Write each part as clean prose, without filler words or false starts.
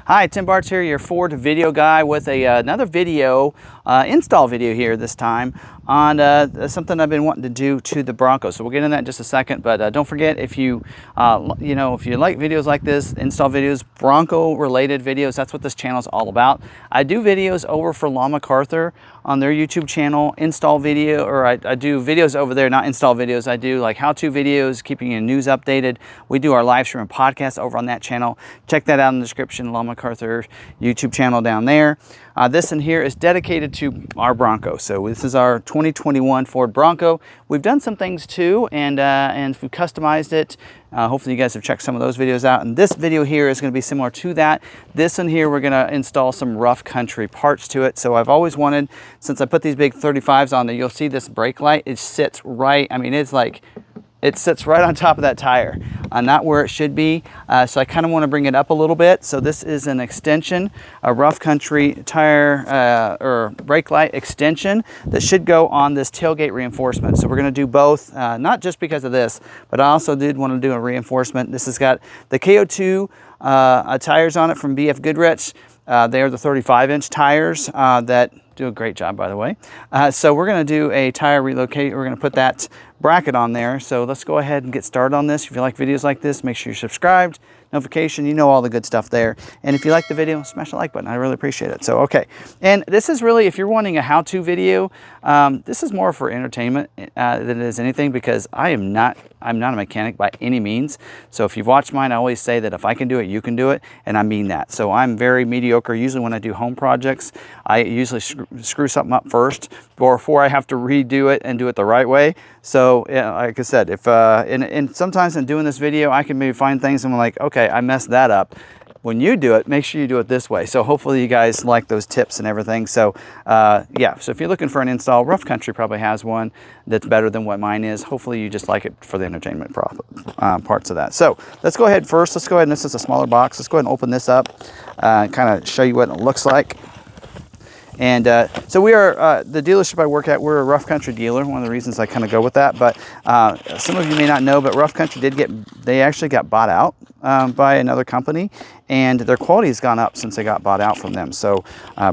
Hi, Tim Bartz here, your Ford video guy with another video, install video here this time on something I've been wanting to do to the Bronco. So we'll get into that in just a second, but don't forget, if you if you like videos like this, install videos, Bronco related videos, that's what this channel is all about. I do videos over for Law MacArthur on their YouTube channel, install video, or I do videos over there, not install videos. I do like how-to videos, keeping your news updated. We do our live stream and podcast over on that channel. Check that out in the description, Law MacArthur YouTube channel down there. This in here is dedicated to our Bronco. So this is our 2021 Ford Bronco. We've done some things too, and we customized it. Hopefully you guys have checked some of those videos out. And this video here is going to be similar to that. This in here, we're going to install some rough country parts to it. So I've always wanted, since I put these big 35s on there, you'll see this brake light. It sits right, I mean, it's like, it sits right on top of that tire, not where it should be. So I kind of want to bring it up a little bit. So this is an extension, a rough country tire or brake light extension that should go on this tailgate reinforcement. So we're going to do both, not just because of this, but I also did want to do a reinforcement. This has got the KO2 tires on it from BF Goodrich. They are the 35-inch tires that do a great job, by the way. So we're going to do a tire relocate. We're going to put that bracket on there. So let's go ahead and get started on this. If you like videos like this, make sure you're subscribed, notification, you know all the good stuff there. And if you like the video, smash the like button. I really appreciate it. So, okay. And this is really, if you're wanting a how-to video, this is more for entertainment than it is anything, because I'm not a mechanic by any means. So if you've watched mine, I always say that if I can do it, you can do it. And I mean that. So I'm very mediocre. Usually when I do home projects, I usually screw something up first before I have to redo it and do it the right way. So yeah, like I said, if and sometimes in doing this video, I can maybe find things and I'm like, okay, I messed that up. When you do it, make sure you do it this way. So hopefully you guys like those tips and everything. So yeah, so if you're looking for an install, Rough Country probably has one that's better than what mine is. Hopefully you just like it for the entertainment parts of that. So let's go ahead first. Let's go ahead, and this is a smaller box. Let's go ahead and open this up and kind of show you what it looks like. And so we are, the dealership I work at, we're a Rough Country dealer. One of the reasons I kind of go with that. But some of you may not know, but Rough Country they actually got bought out by another company. And their quality has gone up since they got bought out from them. So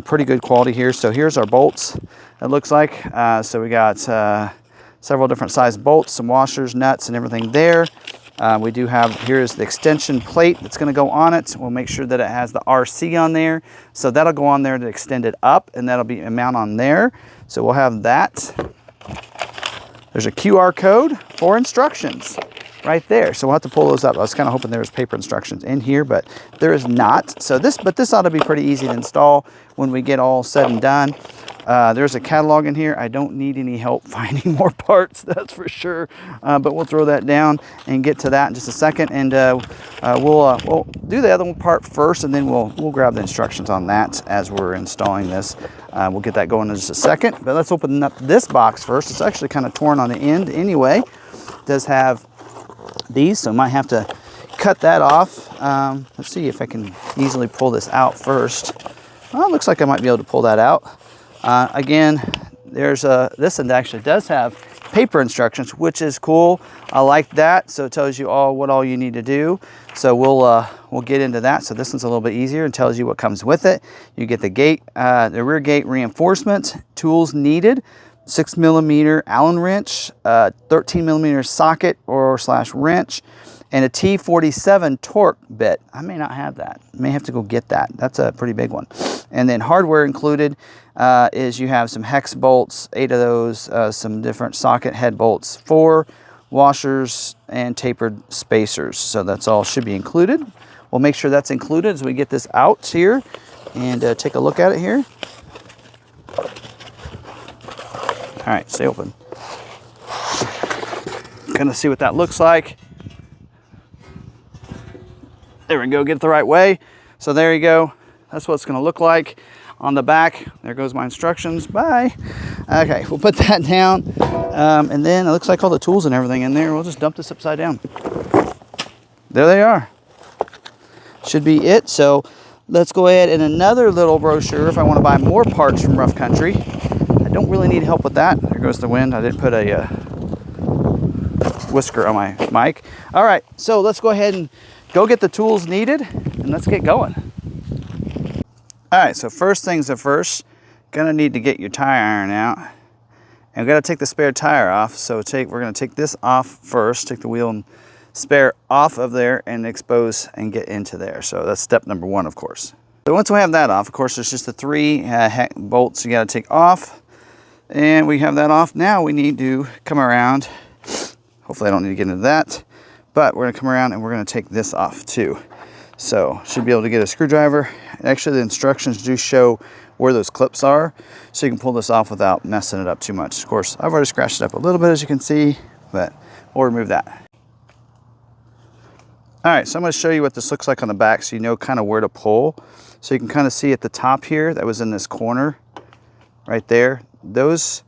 pretty good quality here. So here's our bolts, it looks like. So we got several different size bolts, some washers, nuts, and everything there. We do have, here's the extension plate that's going to go on it. We'll make sure that it has the RC on there. So that'll go on there to extend it up, and that'll be a mount on there. So we'll have that. There's a QR code for instructions right there. So we'll have to pull those up. I was kind of hoping there was paper instructions in here, but there is not. So this ought to be pretty easy to install when we get all said and done. There's a catalog in here. I don't need any help finding more parts, that's for sure. But we'll throw that down and get to that in just a second. And we'll do the other part first, and then we'll grab the instructions on that as we're installing this. We'll get that going in just a second. But let's open up this box first. It's actually kind of torn on the end anyway. It does have these, so I might have to cut that off. Let's see if I can easily pull this out first. Well, it looks like I might be able to pull that out. Again, there's this one actually does have paper instructions, which is cool. I like that. So it tells you what all you need to do. So we'll get into that. So this one's a little bit easier and tells you what comes with it. You get the gate, the rear gate reinforcement, tools needed, 6mm Allen wrench, 13mm socket or / wrench, and a T47 torque bit. I may not have that. I may have to go get that. That's a pretty big one. And then hardware included is you have some hex bolts, 8 of those, some different socket head bolts, 4 washers, and tapered spacers. So that's all should be included. We'll make sure that's included as we get this out here and take a look at it here. All right, stay open. Gonna see what that looks like. There we go, get it the right way. So there you go. That's what it's gonna look like on the back. There goes my instructions, bye. Okay, we'll put that down. And then it looks like all the tools and everything in there. We'll just dump this upside down. There they are. Should be it. So let's go ahead, and another little brochure if I wanna buy more parts from Rough Country. I don't really need help with that. There goes the wind. I didn't put a whisker on my mic. All right, so let's go ahead and go get the tools needed, and let's get going. All right, so first things are first, gonna need to get your tire iron out. And we're gonna take the spare tire off. So we're gonna take this off first, take the wheel and spare off of there and expose and get into there. So that's step number one, of course. So once we have that off, of course, there's just the 3 bolts you gotta take off. And we have that off. Now we need to come around. Hopefully I don't need to get into that, but we're gonna come around and we're gonna take this off too. So should be able to get a screwdriver. Actually, the instructions do show where those clips are, so you can pull this off without messing it up too much. Of course, I've already scratched it up a little bit, as you can see, but we'll remove that. All right, so I'm gonna show you what this looks like on the back so you know kind of where to pull. So you can kind of see at the top here, that was in this corner right there. Those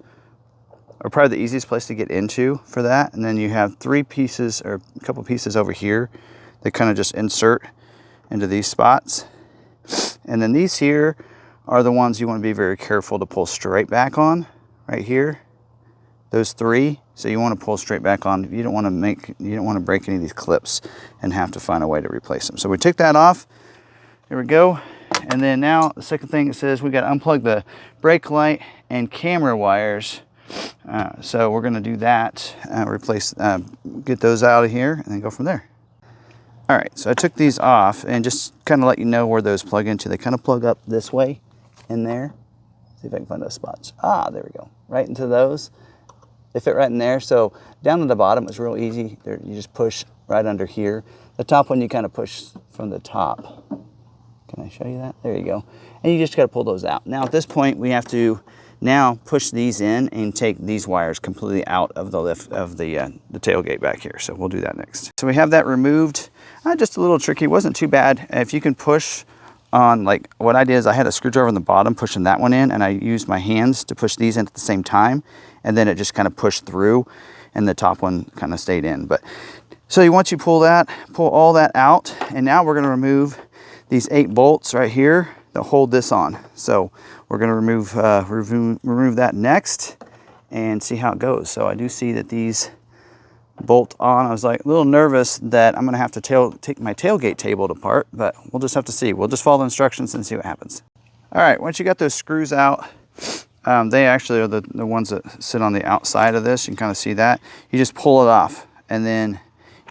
are probably the easiest place to get into for that. And then you have 3 pieces or a couple pieces over here that kind of just insert into these spots. And then these here are the ones you want to be very careful to pull straight back on right here. Those 3. So you want to pull straight back on. You don't want to break any of these clips and have to find a way to replace them. So we took that off. Here we go. And then now the second thing it says we got to unplug the brake light and camera wires. So we're going to do that, get those out of here and then go from there. All right, so I took these off and just kind of let you know where those plug into. They kind of plug up this way in there. See if I can find those spots. Ah, there we go. Right into those. They fit right in there. So down at the bottom is real easy. You just push right under here. The top one you kind of push from the top. Can I show you that? There you go. And you just got to pull those out. Now at this point we have to now push these in and take these wires completely out of the lift of the tailgate back here. So we'll do that next. So we have that removed. Just a little tricky, wasn't too bad. If you can push on, like what I did is I had a screwdriver on the bottom pushing that one in, and I used my hands to push these in at the same time, and then it just kind of pushed through and the top one kind of stayed in. But so once you pull all that out, and now we're going to remove these 8 bolts right here that hold this on. So we're going to remove that next and see how it goes. So I do see that these bolt on. I was like a little nervous that I'm going to have to take my tailgate table apart, but we'll just have to see. We'll just follow the instructions and see what happens. All right, once you got those screws out, they actually are the ones that sit on the outside of this. You can kind of see that. You just pull it off, and then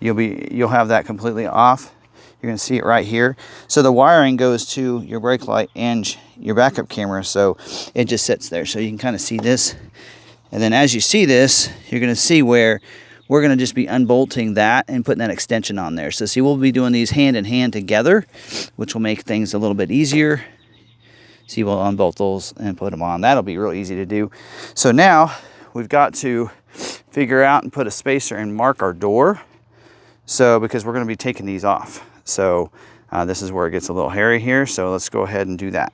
you'll have that completely off. You're going to see it right here. So the wiring goes to your brake light and your backup camera, so it just sits there. So you can kind of see this. And then as you see this, you're going to see where we're going to just be unbolting that and putting that extension on there. So see, we'll be doing these hand in hand together, which will make things a little bit easier. See, we'll unbolt those and put them on. That'll be real easy to do. So now we've got to figure out and put a spacer and mark our door. So because we're going to be taking these off. So this is where it gets a little hairy here. So let's go ahead and do that.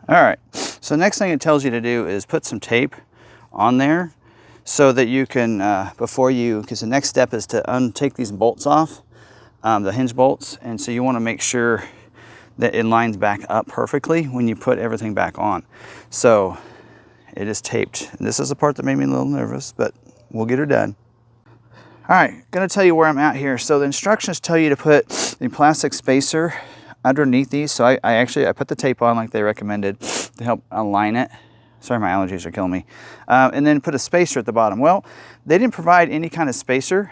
All right. So next thing it tells you to do is put some tape on there so that you can, because the next step is to untake these bolts off, the hinge bolts. And so you want to make sure that it lines back up perfectly when you put everything back on. So it is taped. And this is the part that made me a little nervous, but we'll get her done. All right, gonna tell you where I'm at here. So the instructions tell you to put the plastic spacer underneath these. So I put the tape on like they recommended to help align it. Sorry, my allergies are killing me. And then put a spacer at the bottom. Well, they didn't provide any kind of spacer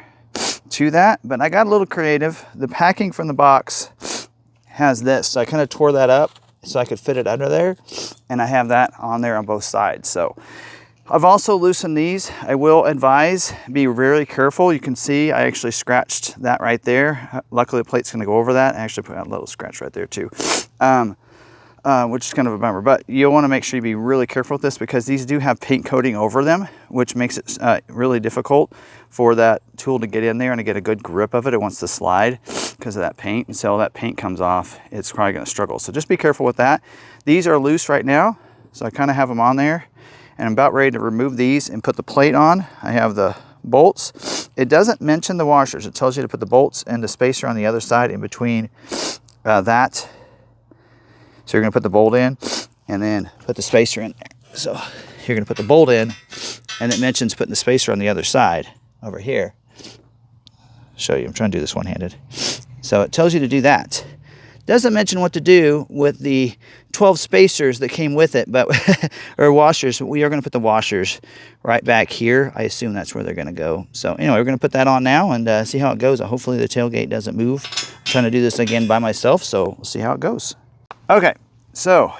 to that, but I got a little creative. The packing from the box has this. So I kind of tore that up so I could fit it under there. And I have that on there on both sides. So I've also loosened these. I will advise, be very careful. You can see I actually scratched that right there. Luckily the plate's gonna go over that. I actually put a little scratch right there too, which is kind of a bummer. But you'll wanna make sure you be really careful with this because these do have paint coating over them, which makes it really difficult for that tool to get in there and to get a good grip of it. It wants to slide because of that paint. And so that paint comes off, it's probably gonna struggle. So just be careful with that. These are loose right now. So I kind of have them on there. And I'm about ready to remove these and put the plate on. I have the bolts. It doesn't mention the washers. It tells you to put the bolts and the spacer on the other side in between that. So you're gonna put the bolt in and then put the spacer in there. So you're gonna put the bolt in and it mentions putting the spacer on the other side over here. Show you, I'm trying to do this one-handed. So it tells you to do that. Doesn't mention what to do with the 12 spacers that came with it, but or washers. We are going to put the washers right back here. I assume that's where they're going to go. So anyway, we're going to put that on now and see how it goes. Hopefully the tailgate doesn't move. I'm trying to do this again by myself, so we'll see how it goes. Okay, so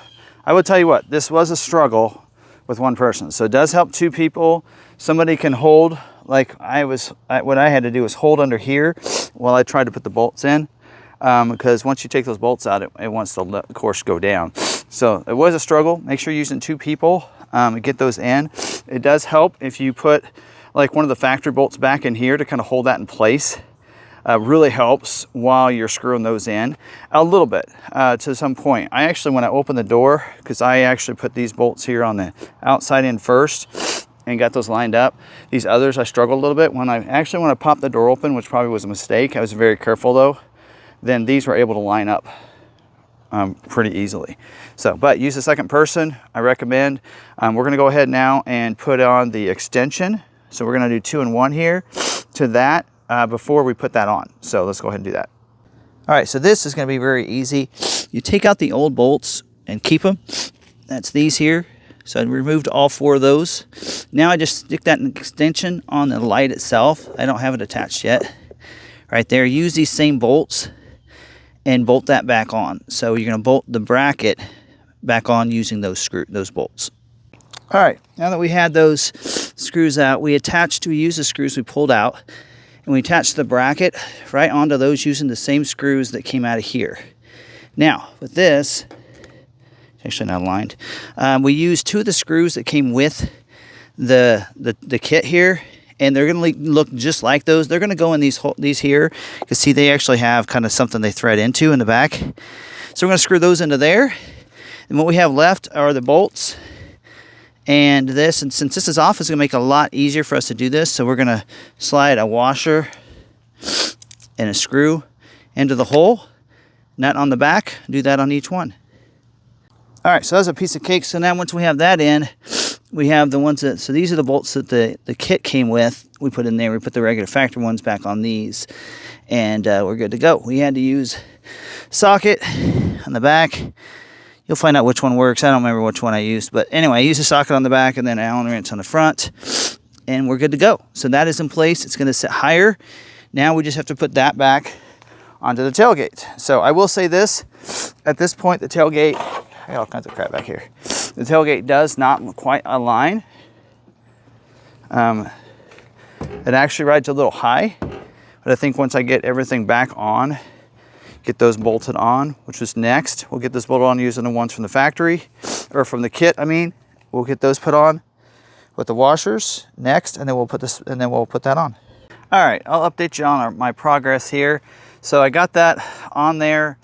I will tell you what, this was a struggle with one person. So it does help two people. Somebody can hold, like what I had to do was hold under here while I tried to put the bolts in. Because once you take those bolts out, it wants to let the course go down. So it was a struggle. Make sure you're using two people to get those in. It does help if you put like one of the factory bolts back in here to kind of hold that in place. Really helps while you're screwing those in a little bit to some point. I actually, when I opened the door, because I actually put these bolts here on the outside in first and got those lined up. These others, I struggled a little bit. When I popped the door open, which probably was a mistake, I was very careful though, then these were able to line up pretty easily. So, but use a second person, I recommend. We're gonna go ahead now and put on the extension. So we're gonna do 2 in 1 here to that before we put that on. So let's go ahead and do that. All right, so this is gonna be very easy. You take out the old bolts and keep them. That's these here. So I removed all 4 of those. Now I just stick that extension on the light itself. I don't have it attached yet. Right there, use these same bolts and bolt that back on. So you're gonna bolt the bracket back on using those bolts. All right, now that we had those screws out, we used the screws we pulled out, and we attached the bracket right onto those using the same screws that came out of here. Now, with this, actually not aligned, we used 2 of the screws that came with the kit here, and they're going to look just like those. They're going to go in these here. You can see they actually have kind of something they thread into in the back. So we're going to screw those into there. And what we have left are the bolts and this. And since this is off, it's going to make it a lot easier for us to do this. So we're going to slide a washer and a screw into the hole. Nut on the back. Do that on each one. All right, so that's a piece of cake. So now once we have that in, we have the ones that, so these are the bolts that the kit came with. We put in there, we put the regular factory ones back on these, and we're good to go. We had to use socket on the back. You'll find out which one works. I don't remember which one I used, but anyway, I used a socket on the back and then an Allen wrench on the front, and we're good to go. So that is in place. It's going to sit higher. Now we just have to put that back onto the tailgate. So I will say this, at this point, the tailgate, I got all kinds of crap back here. The tailgate does not quite align. It actually rides a little high, but I think once I get everything back on, get those bolted on, which is next, we'll get this bolted on using the ones from the factory, or from the kit, I mean. We'll get those put on with the washers next, and then we'll put that on. All right, I'll update you on my progress here. So I got that on there.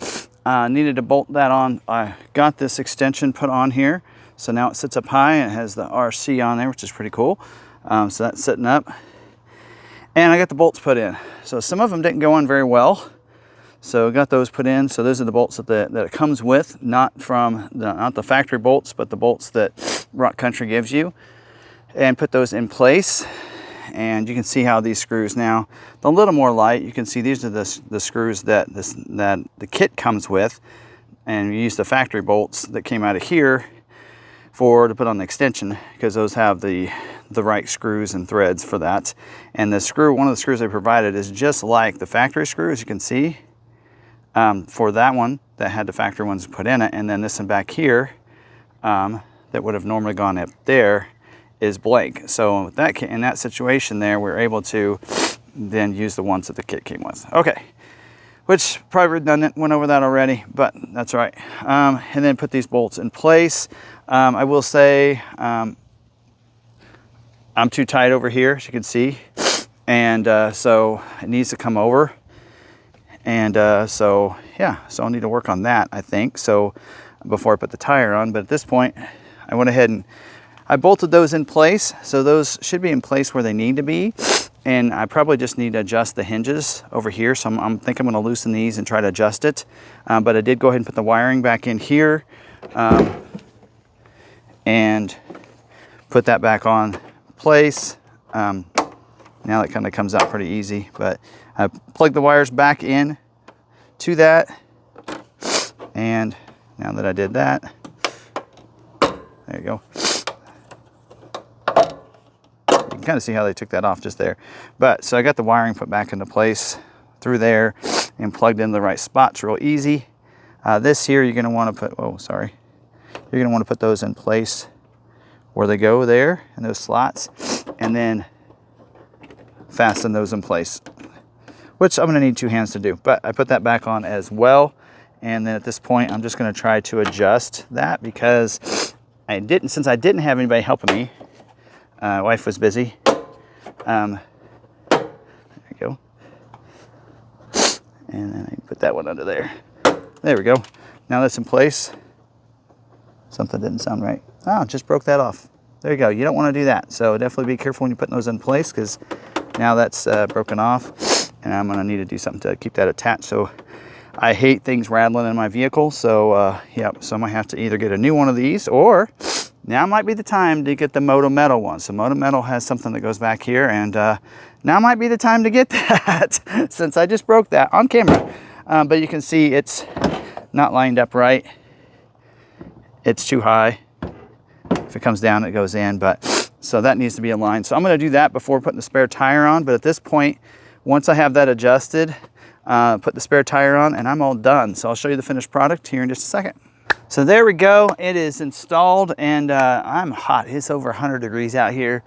Needed to bolt that on. I got this extension put on here. So now it sits up high and it has the RC on there, which is pretty cool. So that's sitting up. And I got the bolts put in. So some of them didn't go on very well. So I got those put in. So those are the bolts that it comes with, not the factory bolts, but the bolts that Rock Country gives you. And put those in place. And you can see how these screws now, a little more light, you can see these are the screws that the kit comes with, and we use the factory bolts that came out of here to put on the extension, because those have the right screws and threads for that. And the screw, one of the screws they provided is just like the factory screw, as you can see, for that one that had the factory ones put in it, and then this one back here that would have normally gone up there is blank. So with that, in that situation there, we're able to then use the ones that the kit came with. Okay, which probably redundant, went over that already, but that's all right. And then put these bolts in place. I will say I'm too tight over here, as you can see, and so it needs to come over. And so yeah, so I'll need to work on that, I think, so before I put the tire on. But at this point, I went ahead and I bolted those in place, so those should be in place where they need to be. And I probably just need to adjust the hinges over here. So I think I'm going to loosen these and try to adjust it. But I did go ahead and put the wiring back in here and put that back on place. Now that kind of comes out pretty easy. But I plugged the wires back in to that. And now that I did that, there you go. You can kind of see how they took that off just there. But so I got the wiring put back into place through there and plugged in the right spots real easy. This here, you're going to want to put, oh, sorry. You're going to want to put those in place where they go there in those slots, and then fasten those in place, which I'm going to need 2 hands to do. But I put that back on as well. And then at this point, I'm just going to try to adjust that because since I didn't have anybody helping me, wife was busy. There you go. And then I put that one under there. There we go. Now that's in place. Something didn't sound right. Oh, just broke that off. There you go. You don't want to do that. So definitely be careful when you're putting those in place, because now that's broken off, and I'm going to need to do something to keep that attached. So I hate things rattling in my vehicle. So yeah, so I might have to either get a new one of these, or now might be the time to get the Moto Metal one. So Moto Metal has something that goes back here, and now might be the time to get that since I just broke that on camera. But you can see it's not lined up right. It's too high. If it comes down, it goes in, but so that needs to be aligned. So I'm going to do that before putting the spare tire on. But at this point, once I have that adjusted, put the spare tire on, and I'm all done. So I'll show you the finished product here in just a second. So there we go. It is installed, and I'm hot. It's over 100 degrees out here.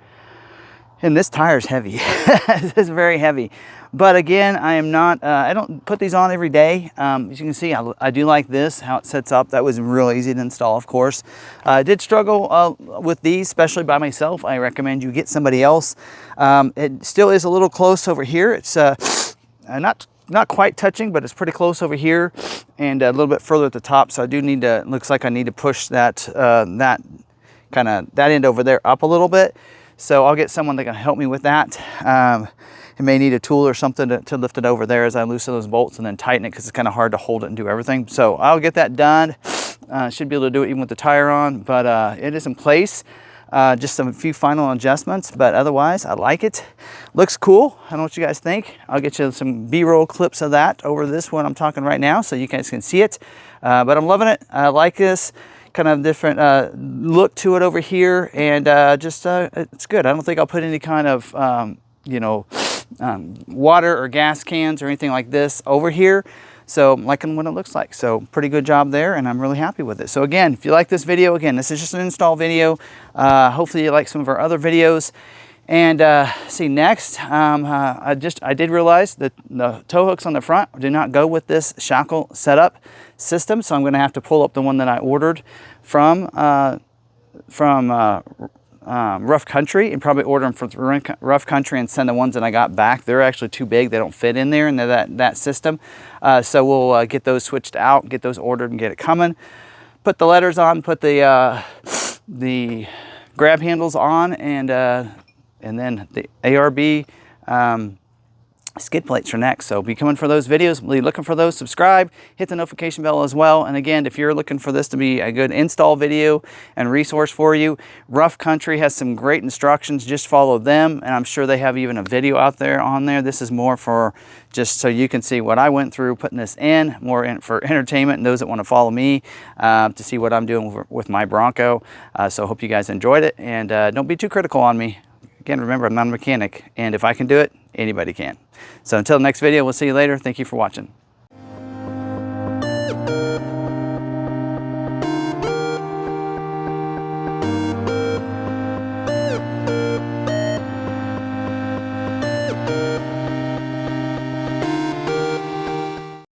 And this tire is heavy. It's very heavy. But again, I am not, I don't put these on every day. As you can see, I do like this, how it sets up. That was real easy to install, of course. I did struggle with these, especially by myself. I recommend you get somebody else. It still is a little close over here. It's not quite touching, but it's pretty close over here and a little bit further at the top. So I do need to, looks like I need to push that, that end over there up a little bit. So I'll get someone that can help me with that. It may need a tool or something to lift it over there as I loosen those bolts and then tighten it, because it's kind of hard to hold it and do everything. So I'll get that done. Should be able to do it even with the tire on, but it is in place. Just a few final adjustments, but otherwise I like it. Looks cool. I don't know what you guys think. I'll get you some B-roll clips of that over this one I'm talking right now, so you guys can see it. But I'm loving it. I like this kind of different look to it over here, and it's good. I don't think I'll put any kind of water or gas cans or anything like this over here. So I'm liking what it looks like. So pretty good job there, and I'm really happy with it. So again, if you like this video, again, this is just an install video. Hopefully you like some of our other videos. And see, next, I did realize that the tow hooks on the front do not go with this shackle setup system. So I'm going to have to pull up the one that I ordered from Rough Country, and probably order them from Rough Country and send the ones that I got back. They're actually too big. They don't fit in there in that system. So we'll get those switched out, get those ordered, and get it coming. Put the letters on, put the grab handles on, and then the ARB skid plates are next. So be coming for those videos. Be looking for those. Subscribe, hit the notification bell as well. And again, if you're looking for this to be a good install video and resource for you, Rough Country has some great instructions. Just follow them, and I'm sure they have even a video out there on there. This is more for just so you can see what I went through putting this in, more for entertainment and those that want to follow me to see what I'm doing with my Bronco. So hope you guys enjoyed it, and don't be too critical on me. Again, remember, I'm not a mechanic, and if I can do it, anybody can. So until the next video, we'll see you later. Thank you for watching.